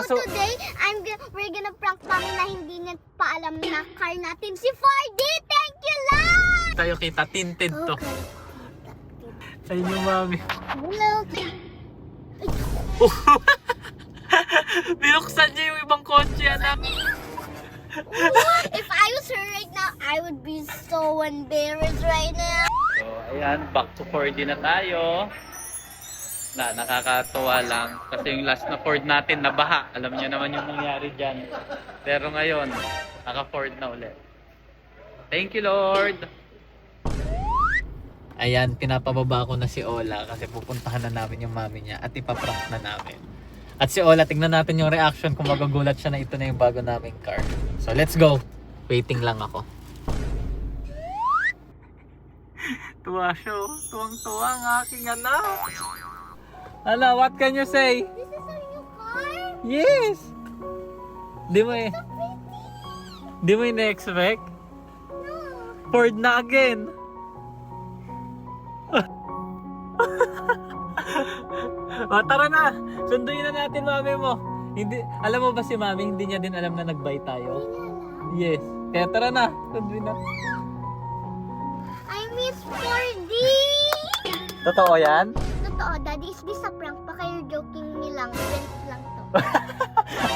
So today, we're gonna prank Mami na hindi niya pa alam na car natin si 4D. Thank you, Lord! Tayo kita, tinted to. Okay. Ayun yung Mami. Hello. Binuksan niya yung ibang kotse, anak. If I was her right now, I would be so embarrassed right now. So, ayan, back to 4D na tayo. Nakakatuwa lang. Kasi yung last na Ford natin, nabaha. Alam niyo naman yung nangyari dyan. Pero ngayon, naka-Ford na ulit. Thank you, Lord! Ayan, pinapababa ko na si Ola kasi pupuntahan na namin yung mami niya at ipaprank na namin. At si Ola, tignan natin yung reaction kung magagulat siya na ito na yung bago naming car. So, let's go! Waiting lang ako. Tuwa siya, tuwang-tuwa ang aking anak. Ala, what can you say? This is a new car? Yes! Di mo ina-expect? No. Ford na again! O, tara na! Sunduin na natin mami mo. Hindi, alam mo ba si mami, hindi niya din alam na nag-buy tayo? Yes. Kaya tara na, sunduin na. I miss 4D! Totoo yan? Totoo, Daddy, is this a prank? Baka you're joking me lang. Friends lang to.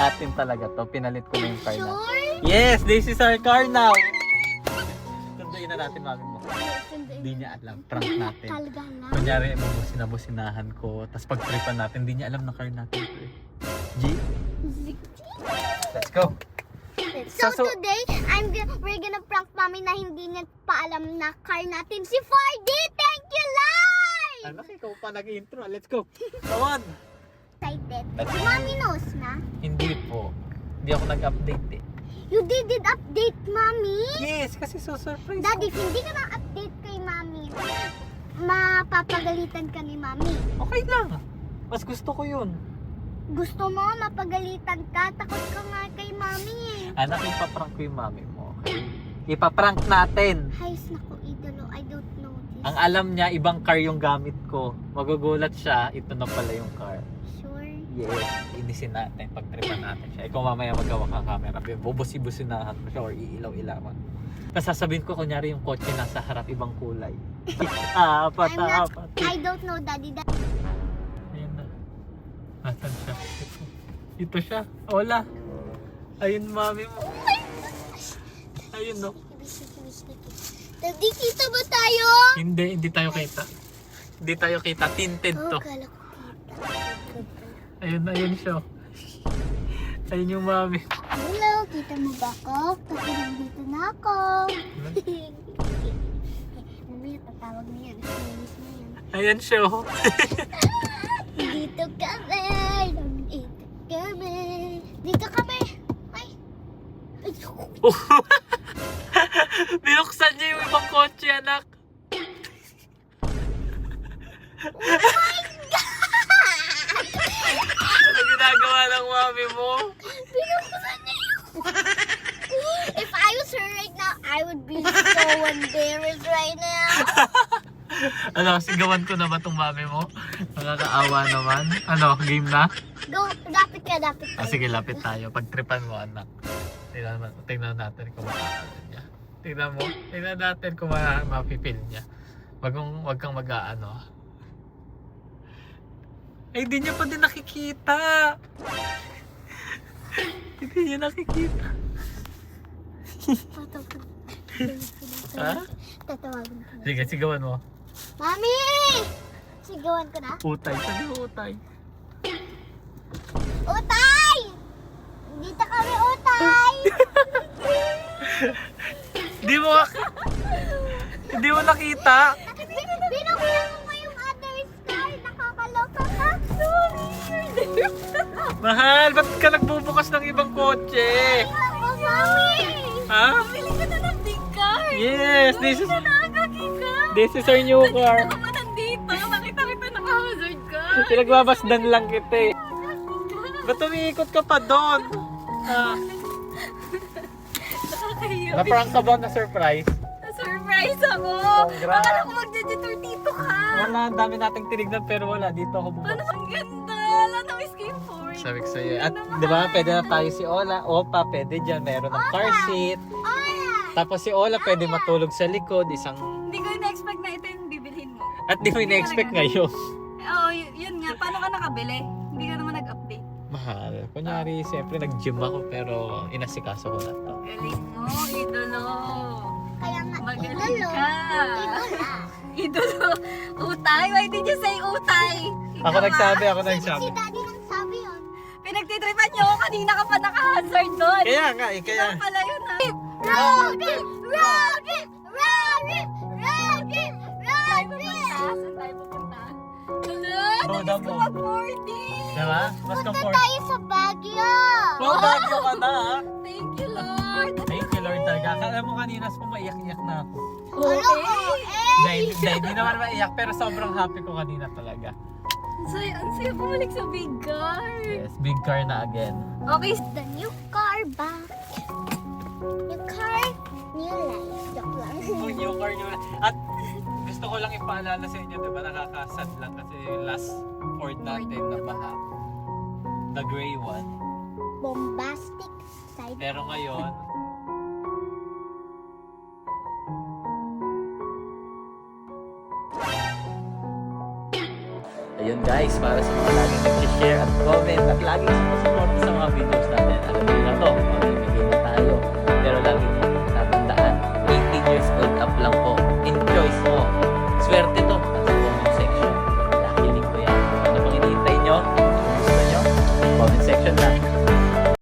Atin talaga to, pinalit ko na yung car na. Sure? Yes, this is our car now! Sunduin na natin mami mo. Hindi niya alam, prank natin. Talaga na? Kunyari, businahan ko, tapos pag-tripan natin, hindi niya alam na car natin ito eh. G? Let's go! So So- today, we're gonna prank Mami na hindi niya pa alam na car natin si 4D. Thank you, Lord! Anak, ikaw pa nag-intro. Let's go! Come on! Excited. Let's Si go. Mami knows na. Hindi po. Hindi ako nag-update eh. You did update, Mami? Yes, kasi so surprise. Daddy, if hindi ka na-update kay Mami, mapapagalitan ka ni Mami. Okay lang. Mas gusto ko yun. Gusto mo mapagalitan ka? Takot ka nga kay Mami eh. Anak, ipaprank ko yung mami mo. Okay? Ipaprank natin. Hays, naku, idolo. I don't know this. Ang alam niya, ibang car yung gamit ko. Magugulat siya, ito na pala yung car. Sure? Yes, inisin natin, pagtripan natin siya. Ikaw mamaya magawa ka camera, bubusi-businahan mo siya or iilaw-ilawan. Tapos sasabihin ko, kunyari yung kotse nasa harap, ibang kulay. Apat. I don't know, Daddy. Ayun na. Nasaan siya? Ito siya. Hola. Ayun, mami mo. Ayun, no? Daddy, kita ba tayo? Hindi tayo kita. Hindi tayo kita. Tinted to. Kala ko kita. Ayun siya. Ayun yung mami. Hello, kita mo ba ako? Kasi nandito na ako. Mamaya, tatawag niya. Namiss mo yan. Ayan siya. Dito kami. Dito kami. Dito kami. Ay. Ay. Binuksan niya yung ibang kotse, anak. Ano ginagawa ng mami mo? Binuksan niya yun. If I was her right now, I would be so embarrassed right now. Ano, sigawan ko na ba itong mami mo? Nakakaawa naman. Ano, game na? Go, dapit ka. Sige, lapit tayo. Pagtripan mo, anak. Tingnan natin kung maaano niya. Tingnan natin kung mapipil niya. Wag kang mag-aano. Ay, hindi niya pa din nakikita. Hindi niya nakikita. Ha? Tatawagin ko. Sige, sigawan mo. Mami! Sigawan ko na. Utay. Sabi mo, utay. Utay! Dito kami, Utay! Hindi mo nakita. Binuksan mo yung other star. Nakakaloka ka. Sorry. Mahal, ba't ka nagbubukas ng ibang kotse? Oh, Mami! Ha? Bili ka na ng big car. Yes, this is our new car. Ako nandito. Nakita kita naka-hazard ka. Pinagbabasdan lang kita eh. Ba't umiikot ka pa doon? Nakakahiyo. Na-prank ka ba na surprise? Na-surprise ako. Congrats. Akala ko magja-jetor dito ka. Wala, ang dami nating tinignan pero wala. Dito ako bukas. Ano ang ganda. Wala na miss kay 4D. sabi ko sa'yo. At di ba, pwede na tayo si Ola. Opa, pwede dyan. Meron ng car seat. Tapos si Ola pwede matulog sa likod. Hindi ko na-expect na ito yung bibilhin mo. At di mo ina-expect ngayon. Oo, yun nga. Paano ka nakabili? Hindi ka naman nag-update. Mahal. Kunyari, siyempre nag-gym ako pero inasikaso ko na to. Galing mo, idolo. Kaya nga, Magaling idolo. ka. Idola. Idolo. Utay? Why did you say utay? Ako Ikaw, nagsabi, ah. ako nagsabi. Si daddy nang sabi yun. Pinagtitripan niyo ako. Kanina ka pa naka-hazard doon. Kaya nga, kaya. Ikaw pala yun ha. Road trip! Road trip! Road trip! Road trip! Road trip! Saan tayo pupunta? Wala, Road namiss ko mo. mag-boarding. Diba? Mas Punta comfort. tayo sa Baguio! Oh, Baguio ka na ha? Thank you, Lord. Thank you Lord talaga. Akala mo kanina maiyak-iyak na ako. Okay. Hindi naman maiyak pero sobrang happy ko kanina talaga. Ang saya bumalik sa big car. Yes, big car na again. Okay, The new car back. New car, new life. Joke lang. New car nyo. At gusto ko lang ipaalala sa inyo, diba nakakasad lang kasi yung last Ford natin na baha. The gray one. Bombastic side. Pero ngayon, ayun guys, para sa mga laging nag-share at comment at laging sumusuporta sa mga videos natin. Alam niyo na to.